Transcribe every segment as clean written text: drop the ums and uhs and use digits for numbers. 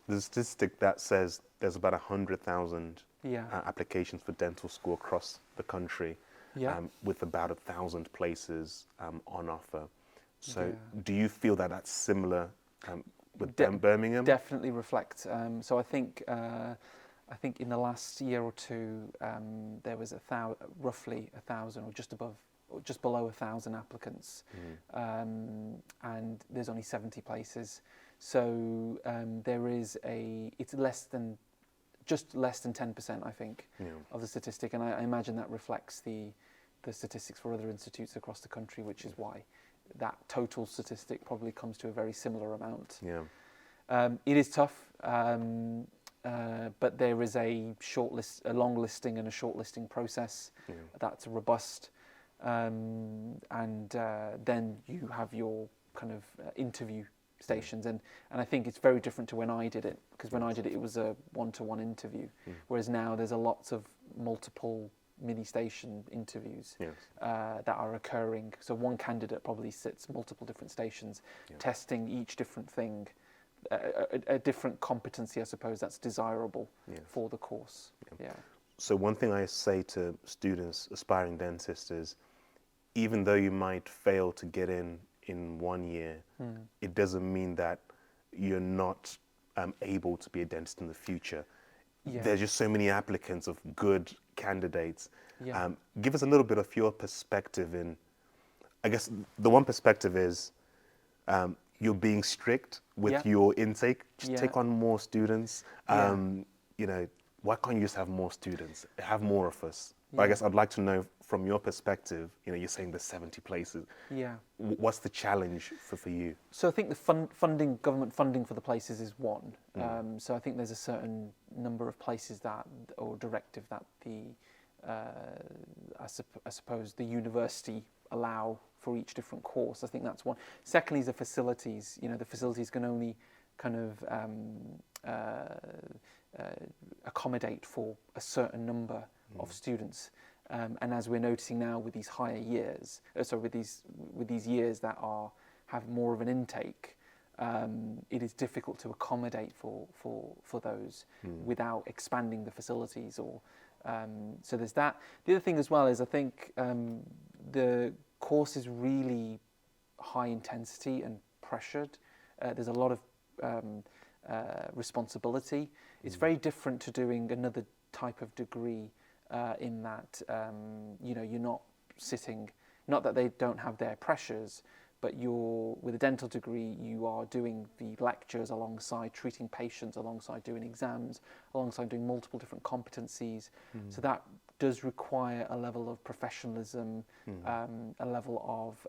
There's a statistic that says there's about 100,000 Yeah. applications for dental school across the country, Yeah. with about 1,000 places on offer. So, Yeah. do you feel that that's similar with De- Birmingham? Definitely reflect. So I think in the last year or two, there was roughly 1,000, or just above, or just below 1,000 applicants, and there's only 70 places. So there is it's just less than 10%, I think, Yeah. of the statistic, and I imagine that reflects the statistics for other institutes across the country, which is why that total statistic probably comes to a very similar amount. Yeah. It is tough, but there is a long listing and a shortlisting process Yeah. that's robust, and then you have your kind of interview stations, and I think it's very different to when I did it, because when I did it, it was a one-to-one interview, whereas now there's a lots of multiple mini-station interviews Yes. that are occurring. So one candidate probably sits multiple different stations, testing each different thing, a different competency, I suppose, that's desirable for the course. Yeah. So one thing I say to students, aspiring dentists, is even though you might fail to get in 1 year, it doesn't mean that you're not able to be a dentist in the future. Yeah. There's just so many applicants of good candidates. Yeah. Give us a little bit of your perspective in, I guess the one perspective is you're being strict with your intake. Just take on more students. You know, why can't you just have more students? Have more of us. But I guess I'd like to know from your perspective, you know, you're saying there's 70 places. Yeah. What's the challenge for you? So I think the government funding for the places is one. So I think there's a certain number of places or directive that I suppose the university allow for each different course. I think that's one. Secondly is the facilities. You know, the facilities can only kind of accommodate for a certain number of students. And as we're noticing now with these higher years, with these years that have more of an intake, it is difficult to accommodate for those without expanding the facilities. So there's that. The other thing as well is I think the course is really high intensity and pressured. There's a lot of responsibility. It's very different to doing another type of degree. In that, you know, you're not sitting, not that they don't have their pressures, but with a dental degree, you are doing the lectures alongside treating patients, alongside doing exams, alongside doing multiple different competencies. So that does require a level of professionalism, a level of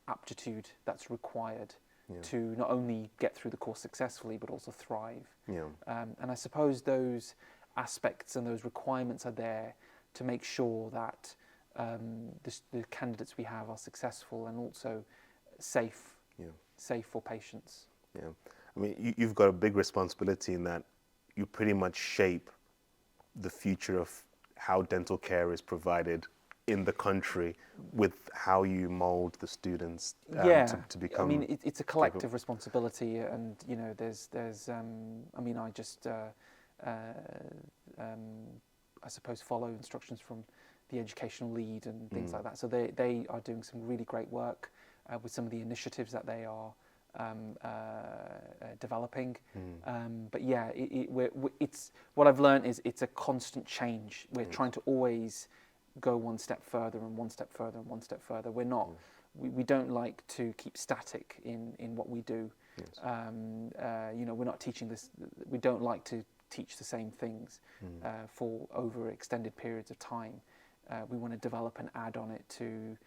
aptitude that's required to not only get through the course successfully, but also thrive. And I suppose those aspects and those requirements are there to make sure that the candidates we have are successful and also safe for patients. I mean, you've got a big responsibility in that you pretty much shape the future of how dental care is provided in the country with how you mold the students to become. I mean, it's a collective responsibility, and you know, there's I mean, I just I suppose follow instructions from the educational lead and things like that. So they are doing some really great work with some of the initiatives that they are developing. But yeah, it's what I've learned is it's a constant change. We're trying to always go one step further and one step further and one step further. We're not. We don't like to keep static in what we do. You know, we're not teaching this. We don't like to teach the same things for over extended periods of time. We want to develop and add on it to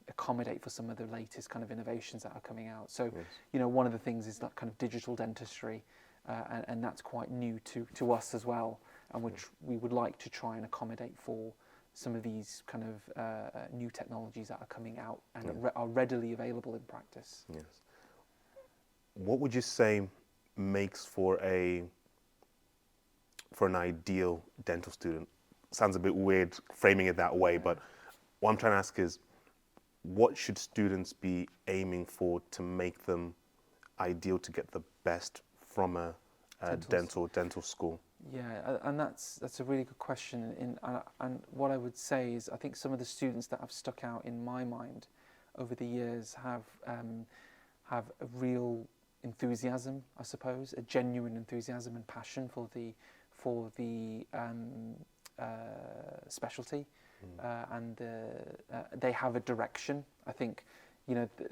accommodate for some of the latest kind of innovations that are coming out. So, you know, one of the things is that kind of digital dentistry, and that's quite new to us as well, and which we would like to try and accommodate for some of these kind of new technologies that are coming out and are readily available in practice. Yes. What would you say makes for an ideal dental student? Sounds a bit weird framing it that way, but what I'm trying to ask is, what should students be aiming for to make them ideal to get the best from a dental school? Yeah, and that's a really good question. And what I would say is, I think some of the students that have stuck out in my mind over the years have a real enthusiasm, I suppose, a genuine enthusiasm and passion for the specialty, and they have a direction. I think,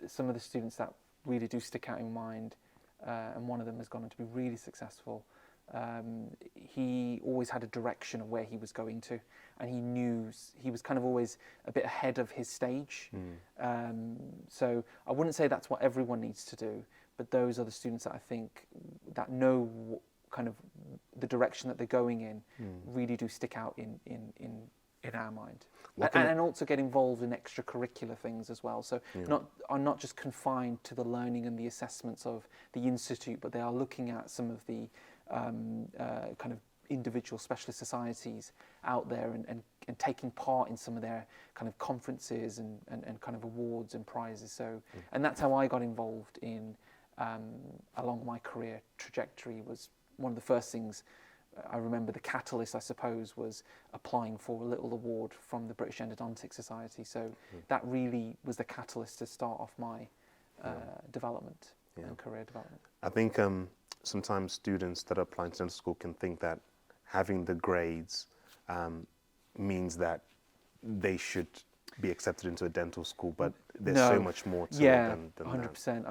some of the students that really do stick out in mind, and one of them has gone on to be really successful. He always had a direction of where he was going to, and he knew he was kind of always a bit ahead of his stage. So I wouldn't say that's what everyone needs to do, but those are the students that I think that know kind of the direction that they're going in, really do stick out in our mind, and also get involved in extracurricular things as well. So are not just confined to the learning and the assessments of the institute, but they are looking at some of the kind of individual specialist societies out there, and taking part in some of their kind of conferences and kind of awards and prizes. So, and that's how I got involved in along my career trajectory. Was one of the first things I remember. The catalyst, I suppose, was applying for a little award from the British Endodontic Society. So that really was the catalyst to start off my development and career development. I think sometimes students that are applying to dental school can think that having the grades means that they should be accepted into a dental school, but there's so much more to it than 100%.